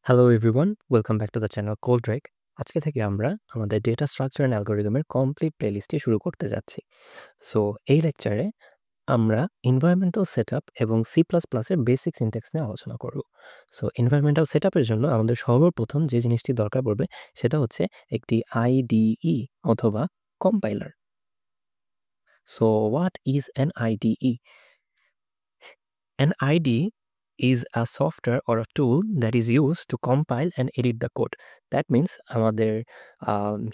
Hello everyone, welcome back to the channel cold Drake. আজকে থেকে আমরা আমাদের ডেটা স্ট্রাকচার অ্যান্ড অ্যালগরিদমের কমপ্লিট প্লেলিস্টটি শুরু করতে যাচ্ছি। সো এই লেকচারে আমরা এনভায়রনমেন্টাল সেটআপ এবং সি প্লাস প্লাসের বেসিক সিনট্যাক্স নিয়ে আলোচনা করব। সো এনভায়রনমেন্টাল সেটআপের জন্য আমাদের সর্বপ্রথম যে জিনিসটি দরকার পড়বে সেটা হচ্ছে একটি আইডিই অথবা compiler. So what is an IDE? An IDE is a software or a tool that is used to compile and edit the code. That means আমাদের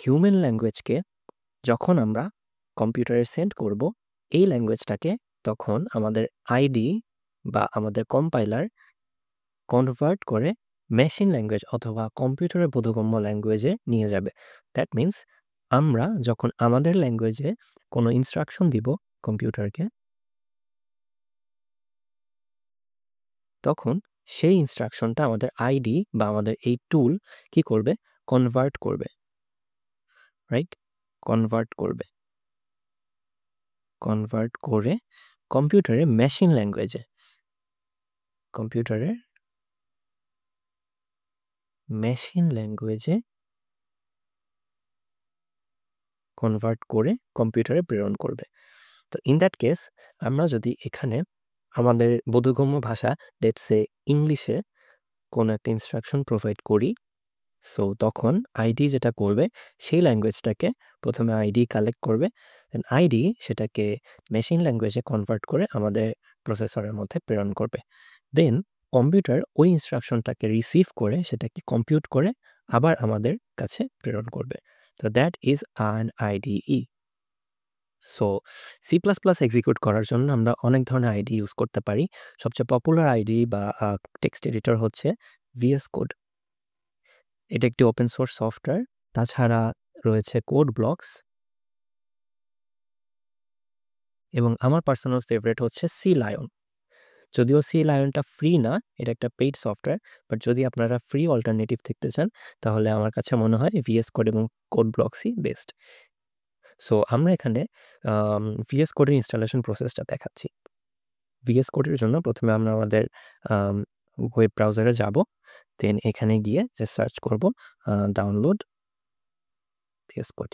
হিউম্যান ল্যাঙ্গুয়েজকে যখন আমরা কম্পিউটারে সেন্ড করব, এই ল্যাঙ্গুয়েজটাকে তখন আমাদের আইডি বা আমাদের কম্পাইলার কনভার্ট করে মেশিন ল্যাঙ্গুয়েজ অথবা কম্পিউটারের বোধগম্য ল্যাঙ্গুয়েজে নিয়ে যাবে। দ্যাট মিন্স আমরা যখন আমাদের ল্যাঙ্গুয়েজে কোনো ইনস্ট্রাকশন দিব কম্পিউটারকে, তখন সেই ইনস্ট্রাকশনটা আমাদের আইডি বা আমাদের এই টুল কি করবে? কনভার্ট করবে, রাইট? কনভার্ট করে কম্পিউটারের মেশিন ল্যাঙ্গুয়েজে কনভার্ট করে কম্পিউটারে প্রেরণ করবে। তো ইন দ্যাট কেস আমরা যদি এখানে আমাদের বোধগম্য ভাষা লেটস সে ইংলিশে কোনো একটা ইনস্ট্রাকশন প্রোভাইড করি, সো তখন আইডি যেটা করবে সেই ল্যাঙ্গুয়েজটাকে প্রথমে আইডি কালেক্ট করবে, দেন আইডি সেটাকে মেশিন ল্যাঙ্গুয়েজে কনভার্ট করে আমাদের প্রসেসরের মধ্যে প্রেরণ করবে। দেন কম্পিউটার ওই ইনস্ট্রাকশনটাকে রিসিভ করে সেটাকে কম্পিউট করে আবার আমাদের কাছে প্রেরণ করবে। তো that is an IDE. So C plus plus execute করার জন্য আমরা অনেক ধরনের আইডি ইউজ করতে পারি। সবচেয়ে পপুলার আইডি বা টেক্সট এডিটর হচ্ছে ভিএস কোড। এটা একটি ওপেন সোর্স সফটওয়্যার। তাছাড়া রয়েছে কোড ব্লকস এবং আমার পার্সোনাল ফেভারিট হচ্ছে সি লায়ন। যদিও সি লায়নটা ফ্রি না, এটা একটা পেইড সফটওয়্যার, বাট যদি আপনারা ফ্রি অল্টারনেটিভ দেখতে চান তাহলে আমার কাছে মনে হয় ভিএস কোড এবং কোড ব্লকসই বেস্ট। সো আমরা এখানে ভিএস কোডের ইনস্টলেশন প্রসেসটা দেখাচ্ছি। ভিএস কোডের জন্য প্রথমে আমরা আমাদের ওয়েব ব্রাউজারে যাব, দেন এখানে গিয়ে যে সার্চ করব ডাউনলোড ভিএস কোড।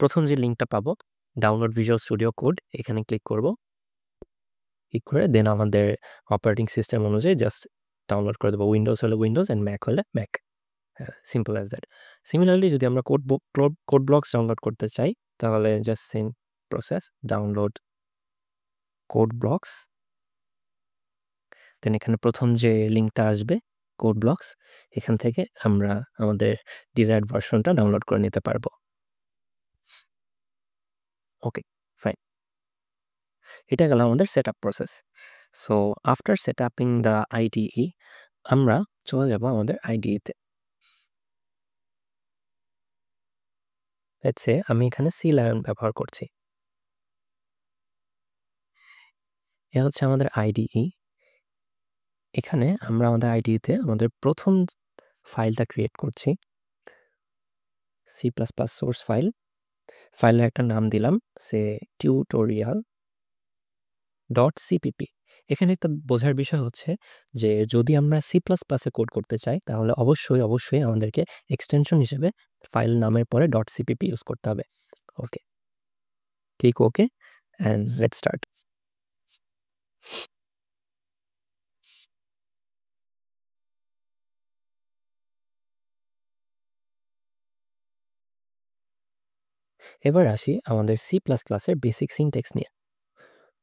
প্রথম যে লিঙ্কটা পাবো ডাউনলোড ভিজুয়াল স্টুডিও কোড, এখানে ক্লিক করব। ক্লিক করে দেন আমাদের অপারেটিং সিস্টেম অনুযায়ী জাস্ট ডাউনলোড করে দেবো। উইন্ডোজ হলে উইন্ডোজ অ্যান্ড ম্যাক হলে Mac. Simple as that. Similarly যদি আমরা কোড ব্লকস ডাউনলোড করতে চাই তাহলে just same process, download Code Blocks. Then এখানে প্রথম যে লিঙ্কটা আসবে কোড ব্লকস, এখান থেকে আমরা আমাদের ডিজায়ার্ড ভার্সনটা ডাউনলোড করে নিতে পারবো। Okay, fine. এটা গেল আমাদের set up process. So after set upping the IDE আমরা চলে যাব আমাদের আইডিইতে। লেটস সে আমি এখানে সি লায়ন ব্যবহার করছি। এ হচ্ছে আমাদের আইডিই। এখানে আমরা আমাদের আইডিইতে আমাদের প্রথম ফাইলটা ক্রিয়েট করছি, C plus plus source file. ফাইলের একটা নাম দিলাম সে tutorial.cpp। এখানে একটা বোঝার বিষয় হচ্ছে যে যদি আমরা সি প্লাস প্লাসে কোড করতে চাই তাহলে অবশ্যই আমাদেরকে এক্সটেনশন হিসেবে ফাইল নামের পরে .cpp ইউজ করতে হবে। Okay, click okay and let's start. এবার আসি আমাদের সি প্লাস প্লাসের বেসিক সিনট্যাক্স নিয়ে।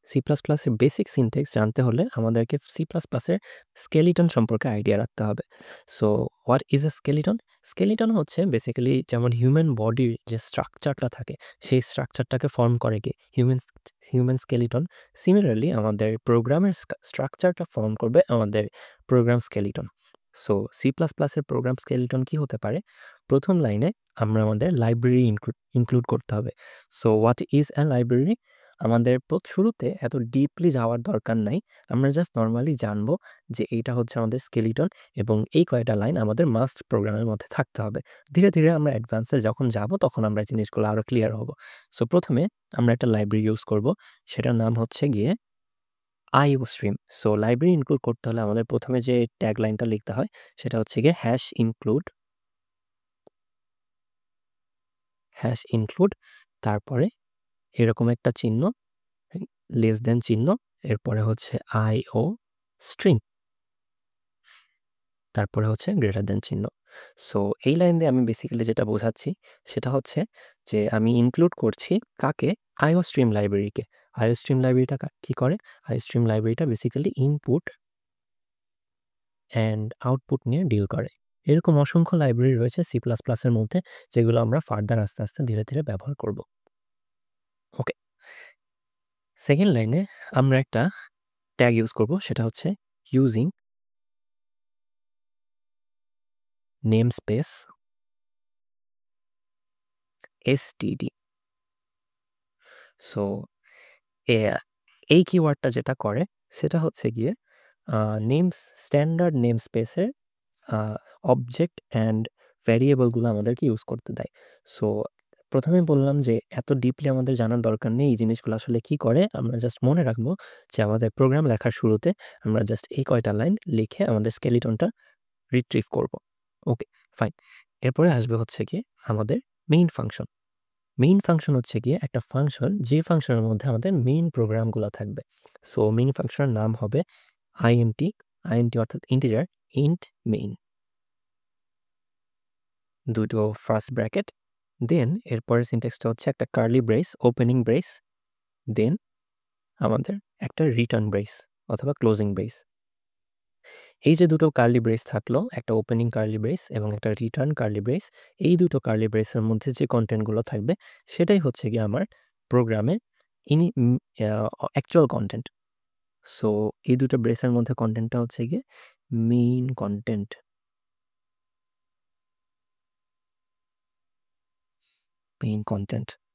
সি প্লাস প্লাসের বেসিক সিনট্যাক্স জানতে হলে আমাদেরকে সি প্লাস প্লাসের স্কেলিটন সম্পর্কে আইডিয়া রাখতে হবে। So what is a skeleton? Skeleton হচ্ছে বেসিক্যালি যেমন হিউম্যান বডির যে স্ট্রাকচারটা থাকে সেই স্ট্রাকচারটাকে ফর্ম করে কি হিউম্যান স্কেলিটন। সিমিলারলি আমাদের প্রোগ্রামের স্ট্রাকচারটা ফর্ম করবে আমাদের program skeleton. So C plus প্লাসের প্রোগ্রাম স্কেলিটন কি হতে পারে? প্রথম লাইনে আমরা আমাদের লাইব্রেরি ইনক্লুড করতে হবে। So what is an library? আমাদের শুরুতে এত ডিপলি যাওয়ার দরকার নাই। আমরা জাস্ট নরমালি জানবো যে এইটা হচ্ছে আমাদের স্কেলিটন এবং এই কয়টা লাইন আমাদের মাস্ট প্রোগ্রামের মধ্যে থাকতে হবে। ধীরে ধীরে আমরা অ্যাডভান্সে যখন যাব তখন আমরা জিনিসগুলো আরও ক্লিয়ার হব। সো প্রথমে আমরা একটা লাইব্রেরি ইউজ করব, সেটার নাম হচ্ছে গিয়ে IOStream। সো লাইব্রেরি ইনক্লুড করতে হলে আমাদের প্রথমে যে ট্যাগ লাইনটা লিখতে হয় সেটা হচ্ছে গিয়ে #include তারপরে এরকম একটা চিহ্ন, লেস দ্যান চিহ্ন, এরপরে হচ্ছে IOStream, তারপরে হচ্ছে গ্রেটার দ্যান চিহ্ন। সো এই লাইন দিয়ে আমি বেসিক্যালি যেটা বোঝাচ্ছি সেটা হচ্ছে যে আমি ইনক্লুড করছি কাকে? IOStream লাইব্রেরিকে। IOStream লাইব্রেরিটা কি করে? IOStream লাইব্রেরিটা বেসিক্যালি ইনপুট অ্যান্ড আউটপুট নিয়ে ডিল করে। এরকম অসংখ্য লাইব্রেরি রয়েছে সি প্লাস প্লাসের মধ্যে, যেগুলো আমরা ফার্দার আস্তে আস্তে ধীরে ধীরে ব্যবহার করব। ওকে, সেকেন্ড লাইনে আমরা একটা ট্যাগ ইউজ করব, সেটা হচ্ছে ইউজিং নেমস্পেস std। সো এই কিওয়ার্ডটা যেটা করে সেটা হচ্ছে গিয়ে স্ট্যান্ডার্ড নেম স্পেসের অবজেক্ট অ্যান্ড ভ্যারিয়েবলগুলো আমাদেরকে ইউজ করতে দেয়। সো প্রথমে বললাম যে এত ডিপলি আমাদের জানার দরকার নেই এই জিনিসগুলো আসলে কি করে। আমরা জাস্ট মনে রাখবো যে আমাদের প্রোগ্রাম লেখার শুরুতে আমরা জাস্ট এই কয়টা লাইন লিখে আমাদের স্কেলিটনটা রিট্রিভ করব। ওকে, ফাইন। এরপরে আসবে হচ্ছে কি আমাদের মেইন ফাংশন। মেইন ফাংশন হচ্ছে গিয়ে একটা ফাংশন, যে ফাংশনের মধ্যে আমাদের মেইন প্রোগ্রামগুলো থাকবে। সো মেইন ফাংশনের নাম হবে INT অর্থাৎ ইন্টিজার, ইন্ট মেইন, দুটো ফার্স্ট ব্র্যাকেট, দেন এরপরের সিনট্যাক্সটা হচ্ছে একটা কার্লি ব্রেস, ওপেনিং ব্রেস, দেন আমাদের একটা রিটার্ন ব্রেস অথবা ক্লোজিং ব্রেস। এই যে দুটো কার্লি ব্রেস থাকলো, একটা ওপেনিং কার্লি ব্রেস এবং একটা রিটার্ন কার্লি ব্রেস, এই দুটো কার্লি ব্রেসের মধ্যে যে কন্টেন্টগুলো থাকবে সেটাই হচ্ছে গিয়ে আমার প্রোগ্রামের অ্যাকচুয়াল কন্টেন্ট। সো এই দুটো ব্রেসের মধ্যে কন্টেন্টটা হচ্ছে গিয়ে মেইন কন্টেন্ট।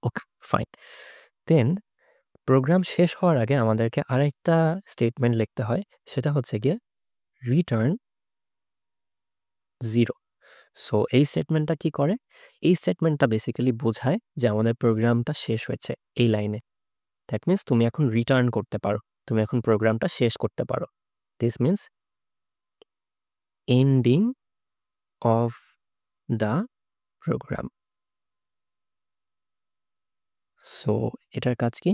ওকে, ফাইন। দেন প্রোগ্রাম শেষ হওয়ার আগে আমাদেরকে আরেকটা স্টেটমেন্ট লিখতে হয়, সেটা হচ্ছে গিয়ে রিটার্ন 0। সো এই স্টেটমেন্টটা কি করে? এই স্টেটমেন্টটা বেসিক্যালি বোঝায় যে আমাদের প্রোগ্রামটা শেষ হয়েছে এই লাইনে। দ্যাট মিনস তুমি এখন রিটার্ন করতে পারো, তুমি এখন প্রোগ্রামটা শেষ করতে পারো। This means ending of the program. So এটার কাজ কি?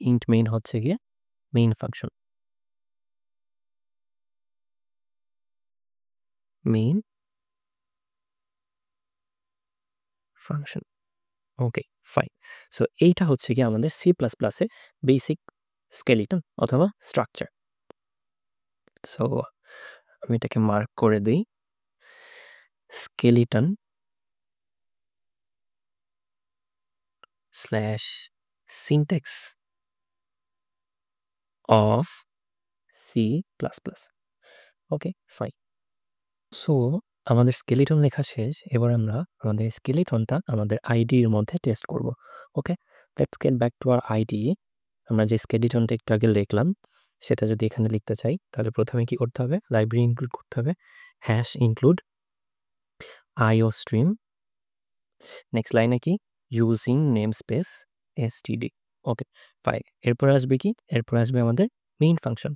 ইন্ট মেইন হচ্ছে গিয়ে main function, main function. Okay, fine. So এইটা হচ্ছে গিয়ে আমাদের সি প্লাস প্লাসে বেসিক স্কেলিটন অথবা স্ট্রাকচার। সো আমি এটাকে মার্ক করে দিই, skeleton slash syntax of C plus plus. Okay, fine. So আমাদের স্কেলিটন লেখা শেষ। এবার আমরা আমাদের স্কেলিটনটা আমাদের আইডির মধ্যে টেস্ট করব। Okay, let's get back to our IDE. আমরা যে স্কেলিটনটা একটু আগে লিখলাম সেটা যদি এখানে লিখতে চাই তাহলে প্রথমে কি করতে হবে? লাইব্রেরি ইনক্লুড করতে হবে, #include IOStream। নেক্সট লাইনে কি? Using namespace std। ওকে, ফাইন। এরপর আসবে কি? এরপর আসবে আমাদের মেইন ফাংশন।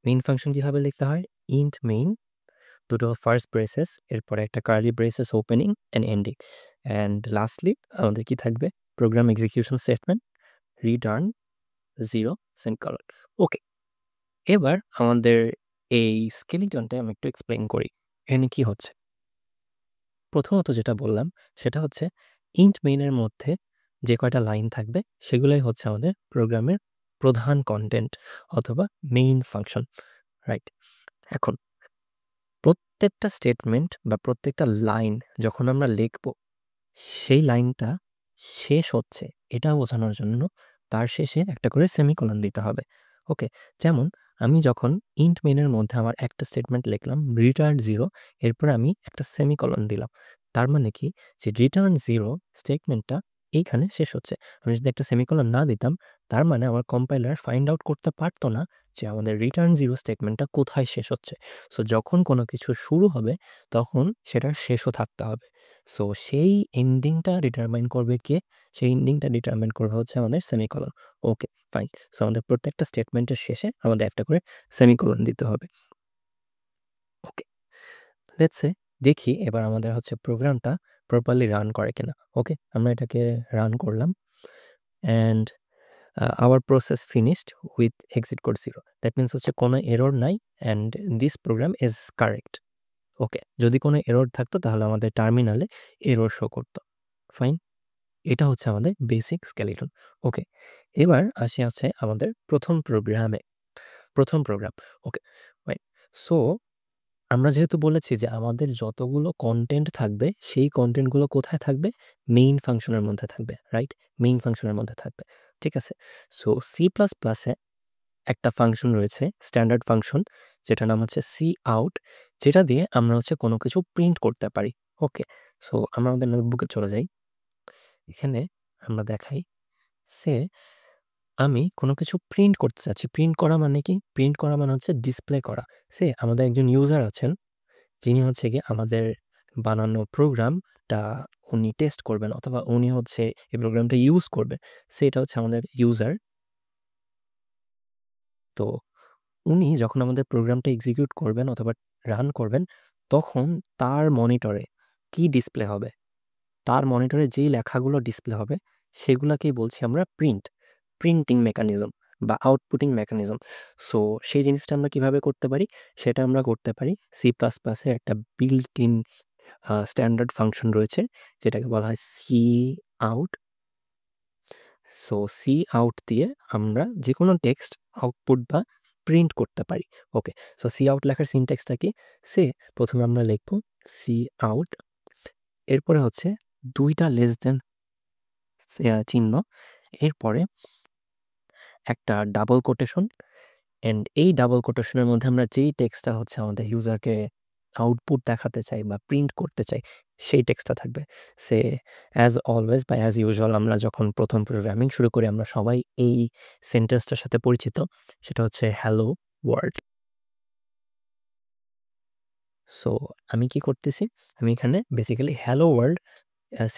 মেইন ফাংশন কিভাবে লিখতে হয়? ইন্ট মেইন, দুটো ফার্স্ট ব্রেসেস, এরপরে একটা curly braces opening and ending, and lastly আমাদের কি থাকবে? Program execution statement, return 0 semicolon. Okay, এবার আমাদের এই স্কেলিটনটা আমি একটু এক্সপ্লেইন করি। এখানে কি হচ্ছে? প্রথমত যেটা বললাম সেটা হচ্ছে ইন্ট মেইনের মধ্যে যে কয়টা লাইন থাকবে সেগুলোই হচ্ছে আমাদের প্রোগ্রামের প্রধান কন্টেন্ট অথবা মেইন ফাংশন, রাইট? এখন প্রত্যেকটা স্টেটমেন্ট বা প্রত্যেকটা লাইন যখন আমরা লিখব, সেই লাইনটা শেষ হচ্ছে এটা বোঝানোর জন্য তার শেষে একটা করে সেমিকোলন দিতে হবে। ওকে, যেমন আমি যখন ইন্ট মেইনের মধ্যে আমার একটা স্টেটমেন্ট লিখলাম রিটার্ন 0, এরপর আমি একটা সেমিকোলন দিলাম। তার মানে কি? যে রিটার্ন 0 স্টেটমেন্টটা এইখানে শেষ হচ্ছে। আমি যদি একটা সেমিকোলন না দিতাম, তার মানে আমার কম্পাইলার ফাইন্ড আউট করতে পারত না যে আমাদের রিটার্ন 0 স্টেটমেন্টটা কোথায় শেষ হচ্ছে। সো যখন কোনো কিছু শুরু হবে, তখন সেটার শেষও থাকতে হবে। সো সেই এন্ডিংটা ডিটারমাইন করবে কে? সেই এন্ডিংটা ডিটারমাইন করবে হচ্ছে আমাদের সেমিকোলন। ওকে, ফাইন। সো আমাদের প্রত্যেকটা স্টেটমেন্টের শেষে আমাদের একটা করে সেমিকোলন দিতে হবে। ওকে, লেটস সে দেখি এবার আমাদের হচ্ছে প্রোগ্রামটা প্রপারলি রান করে কিনা। ওকে, আমরা এটাকে রান করলাম and our process finished with exit code 0। That means হচ্ছে কোনো এরর নাই and this program is correct. Okay, যদি কোনো এরর থাকতো তাহলে আমাদের টার্মিনালে এরর শো করতো। ফাইন, এটা হচ্ছে আমাদের বেসিক স্কেলিটন। ওকে, এবার আসি হচ্ছে আমাদের প্রথম প্রোগ্রাম। ওকে, ফাইন। সো আমরা যেহেতু বলেছি যে আমাদের যতগুলো কন্টেন্ট থাকবে, সেই কন্টেন্টগুলো কোথায় থাকবে? মেইন ফাংশনের মধ্যে থাকবে, রাইট? মেইন ফাংশনের মধ্যে থাকবে, ঠিক আছে? সো C++-এ একটা ফাংশন রয়েছে, স্ট্যান্ডার্ড ফাংশন, যেটার নাম হচ্ছে cout, যেটা দিয়ে আমরা হচ্ছে কোনো কিছু প্রিন্ট করতে পারি। ওকে, সো আমরা আমাদের নোটবুকে চলে যাই। এখানে আমরা দেখাই সে আমি কোনো কিছু প্রিন্ট করতে চাচ্ছি। প্রিন্ট করা মানে কি? প্রিন্ট করা মানে হচ্ছে ডিসপ্লে করা। সে আমাদের একজন ইউজার আছেন, যিনি হচ্ছে গিয়ে আমাদের বানানো প্রোগ্রামটা উনি টেস্ট করবেন, অথবা উনি হচ্ছে এই প্রোগ্রামটা ইউজ করবে। সে এটা হচ্ছে আমাদের ইউজার। তো উনি যখন আমাদের প্রোগ্রামটা এক্সিকিউট করবেন অথবা রান করবেন, তখন তার মনিটরে কি ডিসপ্লে হবে? তার মনিটরে যেই লেখাগুলো ডিসপ্লে হবে, সেগুলাকেই বলছি আমরা প্রিন্টিং মেকানিজম বা আউটপুটিং মেকানিজম। সো সেই জিনিসটা আমরা কিভাবে করতে পারি? সেটা আমরা করতে পারি C++-এ একটা বিল্ট ইন স্ট্যান্ডার্ড ফাংশন রয়েছে, যেটাকে বলা হয় cout। সো cout দিয়ে আমরা যেকোনো টেক্সট আউটপুট বা প্রিন্ট করতে পারি। ওকে, সো cout লেখার সিনট্যাক্সটা কি? প্রথমে আমরা লিখব cout, এরপরে হচ্ছে 2টা লেস দেন চিহ্ন, এরপরে একটা ডাবল কোটেশন, অ্যান্ড এই ডাবল কোটেশনের মধ্যে আমরা যেই টেক্সটটা হচ্ছে আমাদের ইউজারকে আউটপুট দেখাতে চাই বা প্রিন্ট করতে চাই, সেই টেক্সটটা থাকবে। অ্যাজ অলওয়েজ বা অ্যাজ ইউজুয়াল আমরা যখন প্রথম প্রোগ্রামিং শুরু করি, আমরা সবাই এই সেন্টেন্সটার সাথে পরিচিত। সেটা হচ্ছে হ্যালো ওয়ার্ল্ড। সো আমি কি করতেছি? আমি এখানে বেসিক্যালি হ্যালো ওয়ার্ল্ড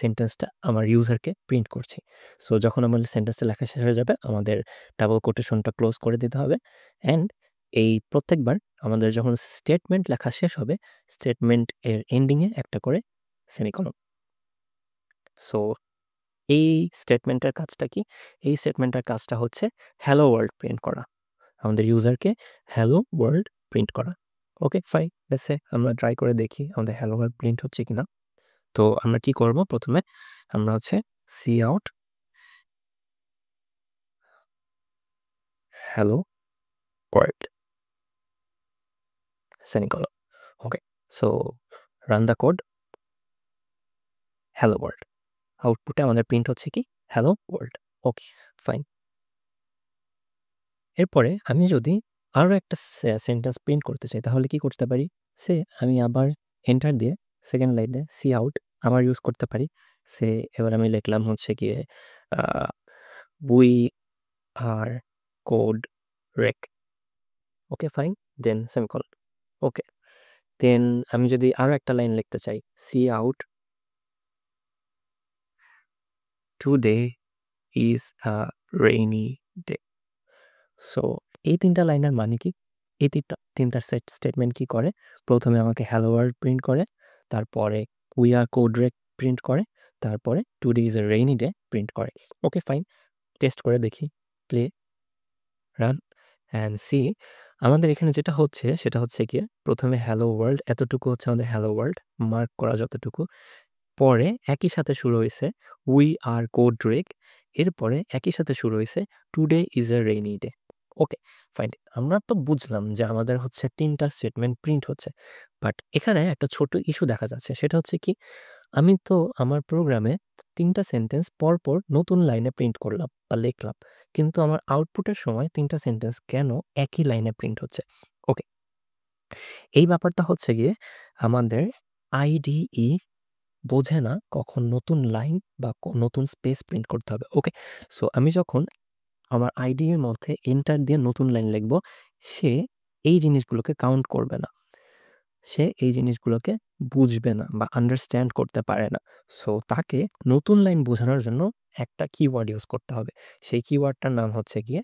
সেন্টেন্সটা আমার ইউজারকে প্রিন্ট করছি। সো যখন আমার সেন্টেন্সটা লেখা শেষ হয়ে যাবে, আমাদের ডাবল কোটেশনটা ক্লোজ করে দিতে হবে, অ্যান্ড এই প্রত্যেকবার আমাদের যখন স্টেটমেন্ট লেখা শেষ হবে, স্টেটমেন্ট এর এন্ডিংয়ে একটা করে সেমিকোলন। সো এই স্টেটমেন্টের কাজটা কি? এই স্টেটমেন্টের কাজটা হচ্ছে হ্যালো ওয়ার্ল্ড প্রিন্ট করা, আমাদের ইউজারকে হ্যালো ওয়ার্ল্ড প্রিন্ট করা। ওকে, ফাইন। আমরা ট্রাই করে দেখি আমাদের হ্যালো ওয়ার্ল্ড প্রিন্ট হচ্ছে কিনা। তো আমরা কি করব? প্রথমে আমরা হচ্ছে cout hello world semicolon. Okay, so run the code. Hello world আউটপুটে আমাদের প্রিন্ট হচ্ছে কি? Hello world. Okay, fine. এরপরে আমি যদি আরও একটা সেন্টেন্স প্রিন্ট করতে চাই, তাহলে কি করতে পারি? আমি আবার এন্টার দিয়ে সেকেন্ড লাইনে cout আবার ইউজ করতে পারি। এবার আমি লিখলাম হচ্ছে গিয়ে we are code wreck. Okay, fine. Then semicolon. Okay, then আমি যদি আরও একটা লাইন লিখতে চাই, cout today is a rainy day. So এই ৩টা লাইনের মানে কি? এই ৩টা স্টেটমেন্ট কি করে? প্রথমে আমাকে হ্যালো ওয়ার্ল্ড প্রিন্ট করে, তারপরে we are code wreck print করে, তারপরে today is a rainy day print করে। Okay, fine. টেস্ট করে দেখি। Play, run and see. আমাদের এখানে যেটা হচ্ছে সেটা হচ্ছে গিয়ে প্রথমে হ্যালো ওয়ার্ল্ড, এতটুকু হচ্ছে আমাদের হ্যালো ওয়ার্ল্ড মার্ক করা যতটুকু। পরে একই সাথে শুরু হইছে উই আর কোড রেক, এরপরে একই সাথে শুরু হইছে today is a rainy day. Okay, fine. আমরা তো বুঝলাম যে আমাদের হচ্ছে ৩টা স্টেটমেন্ট প্রিন্ট হচ্ছে। বাট এখানে একটা ছোট ইস্যু দেখা যাচ্ছে। সেটা হচ্ছে কি? আমি তো আমার প্রোগ্রামে ৩টা সেন্টেন্স পরপর নতুন লাইনে প্রিন্ট করলাম বা লিখলাম। কিন্তু আমার আউটপুটের সময় ৩টা সেন্টেন্স কেন একই লাইনে প্রিন্ট হচ্ছে? ওকে, এই ব্যাপারটা হচ্ছে গিয়ে আমাদের IDE বোঝে না কখন নতুন লাইন বা নতুন স্পেস প্রিন্ট করতে হবে। ওকে? সো আমি যখন আমার IDE এর মধ্যে এন্টার দিয়ে নতুন লাইন লিখব, সে এই জিনিসগুলোকে কাউন্ট করবে না। সে এই জিনিসগুলোকে বুঝবে না বা আন্ডারস্ট্যান্ড করতে পারে না। সো তাকে নতুন লাইন বোঝানোর জন্য একটা কিওয়ার্ড ইউজ করতে হবে। সেই কিওয়ার্ডটার নাম হচ্ছে গিয়ে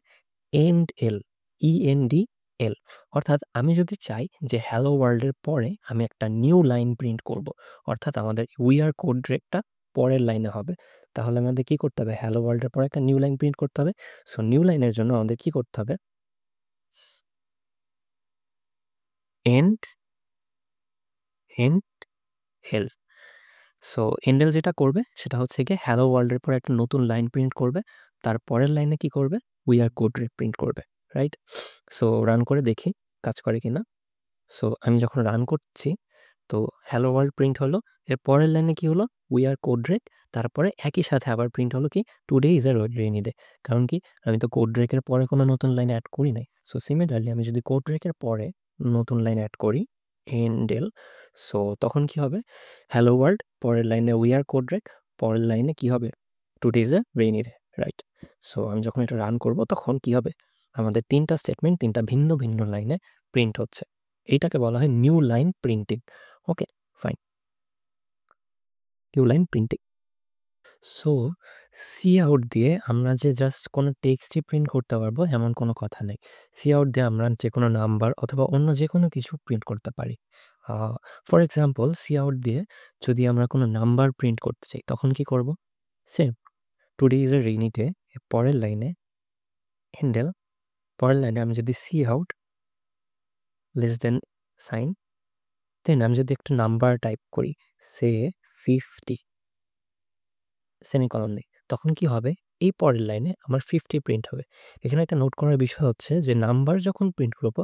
ENDL, ENDL। অর্থাৎ আমি যদি চাই যে হ্যালো ওয়ার্ল্ডের পরে আমি একটা নিউ লাইন প্রিন্ট করব, অর্থাৎ আমাদের উই আর কোড রেকটা পরের লাইনে হবে, তাহলে আমাদের কি করতে হবে? হ্যালো ওয়ার্ল্ডের পরে একটা নিউ লাইন প্রিন্ট করতে হবে। সো নিউ লাইনের জন্য আমাদের কি করতে হবে? And L. সো এন্ডেল যেটা করবে সেটা হচ্ছে গিয়ে হ্যালো ওয়ার্ল্ডের পরে একটা নতুন লাইন প্রিন্ট করবে। তার পরের লাইনে কি করবে? We are code wreck print করবে। রাইট? সো রান করে দেখি কাজ করে কিনা। সো আমি যখন রান করছি, তো হ্যালো ওয়ার্ল্ড প্রিন্ট হলো। এর পরের লাইনে কি হলো? We are code rake. তারপরে একই সাথে আবার প্রিন্ট হলো কি? Today is a rainy day. কারণ কি? আমি তো কোড রেকের পরে কোনো নতুন লাইন এড করি নাই। সো সিমিলারলি আমি যদি কোড রেকের পরে নতুন লাইন এড করি, এন্ডেল, সো তখন কি হবে? হ্যালো ওয়ার্ল্ড, পরের লাইনে উই আর কোড রেক, পরের লাইনে কি হবে? Today is a rainy day. Right? So আমি যখন এটা রান করব তখন কি হবে? আমাদের ৩ টা স্টেটমেন্ট ৩ টা ভিন্ন, ভিন্ন লাইনে প্রিন্ট হচ্ছে। এইটাকে বলা হয় new line printing. Okay, fine. New line printing. So cout দিয়ে আমরা যে জাস্ট কোনো টেক্সটই প্রিন্ট করতে পারবো এমন কোনো কথা নেই। সিআউট দিয়ে আমরা যেকোনো নাম্বার অথবা অন্য যেকোনো কিছু প্রিন্ট করতে পারি। ফর এক্সাম্পল সিআউট দিয়ে যদি আমরা কোনো নাম্বার প্রিন্ট করতে চাই তখন কি করব? Same, today is a rainy day, পরের লাইনে হ্যান্ডেল, পরের লাইনে আমি যদি সিআউট লেস দেন সাইন, দেন আমি যদি একটা নাম্বার টাইপ করি, সে 50, সেমিকলন নেই, তখন কি হবে? এই পরের লাইনে আমার 50 প্রিন্ট হবে। এখানে একটা নোট করার বিষয় হচ্ছে যে নাম্বার যখন প্রিন্ট করব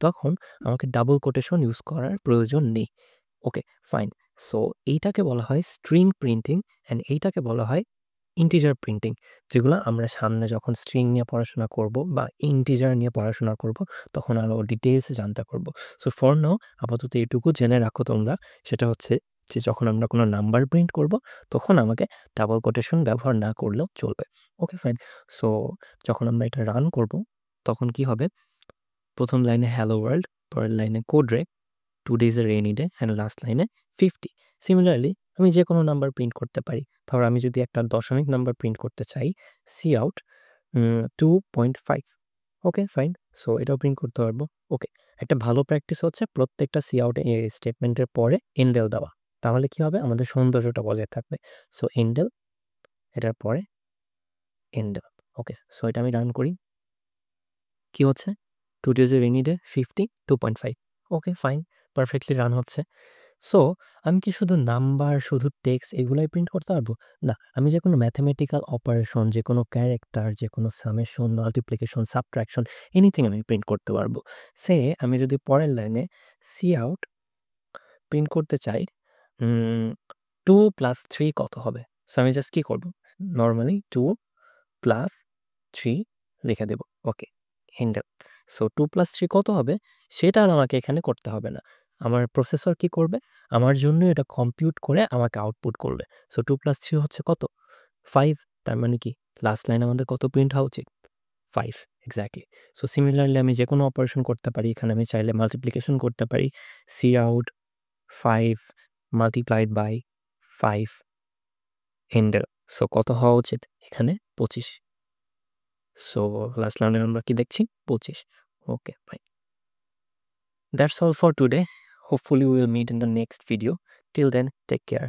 তখন আমাকে ডাবল কোটেশন ইউজ করার প্রয়োজন নেই। ওকে, ফাইন। সো এইটাকে বলা হয় স্ট্রিং প্রিন্টিং অ্যান্ড এইটাকে বলা হয় ইন্টিজার প্রিন্টিং, যেগুলো আমরা সামনে যখন স্ট্রিং নিয়ে পড়াশোনা করব বা ইন্টিজার নিয়ে পড়াশোনা করব তখন আরও ডিটেইলসে জানতে পারবো। সো ফর নাও আপাতত এইটুকু জেনে রাখো তোমরা, সেটা হচ্ছে যে যখন আমরা কোনো নাম্বার প্রিন্ট করব তখন আমাকে ডাবল কোটেশন ব্যবহার না করলেও চলবে। ওকে, ফাইন। সো যখন আমরা এটা রান করব তখন কি হবে? প্রথম লাইনে হ্যালো ওয়ার্ল্ড, পরের লাইনে code rake, today is a rainy day and last লাইনে 50। সিমিলারলি আমি যে কোনো নাম্বার প্রিন্ট করতে পারি। ধর আমি যদি একটা দশমিক নাম্বার প্রিন্ট করতে চাই, সিআউট 2.5। ওকে, ফাইন। সো এটাও প্রিন্ট করতে পারবো। ওকে, একটা ভালো প্র্যাকটিস হচ্ছে প্রত্যেকটা সিআউট স্টেটমেন্টের পরে এন্ডেল দেওয়া। তাহলে কি হবে? আমাদের সৌন্দর্যটা বজায় থাকবে। সো এন্ডেল, এটার পরে এন্ডেল। ওকে, সো এটা আমি রান করি। কি হচ্ছে? Today is a rainy day, 50, 2.5। Okay, fine, perfectly run হচ্ছে। সো আমি কি শুধু নাম্বার, শুধু টেক্সট এগুলাই প্রিন্ট করতে পারবো? না, আমি যেকোনো ম্যাথমেটিক্যাল অপারেশন, যেকোনো ক্যারেক্টার, যেকোনো সামেশন, মাল্টিপ্লিকেশন, সাবট্রাকশন, এনিথিং আমি প্রিন্ট করতে পারবো। সে আমি যদি পরের লাইনে সিআউট প্রিন্ট করতে চাই, 2 + 3 কত হবে? সো আমি জাস্ট কি করব? নরমালি 2 + 3 লিখে দেব। ওকে, এন্টার। সো 2 + 3 কত হবে? সেটা আর আমাকে এখানে করতে হবে না। আমার প্রসেসর কি করবে? আমার জন্য এটা কম্পিউট করে আমাকে আউটপুট করবে। সো 2 + 3 হচ্ছে কত? 5। তার মানে কি লাস্ট লাইন আমাদের কত প্রিন্ট হওয়া উচিত? 5, এক্সাক্টলি। সো সিমিলারলি আমি যেকোনো অপারেশন করতে পারি। এখানে আমি চাইলে মাল্টিপ্লিকেশন করতে পারি। Cout 5 multiplied by 5 enter. So কত হওয়া উচিত? এখানে 25। সো লাস্ট লাইনে আমরা কি দেখছি? 25। ওকে, fine. That's all for today. Hopefully we will meet in the next video. Till then, take care.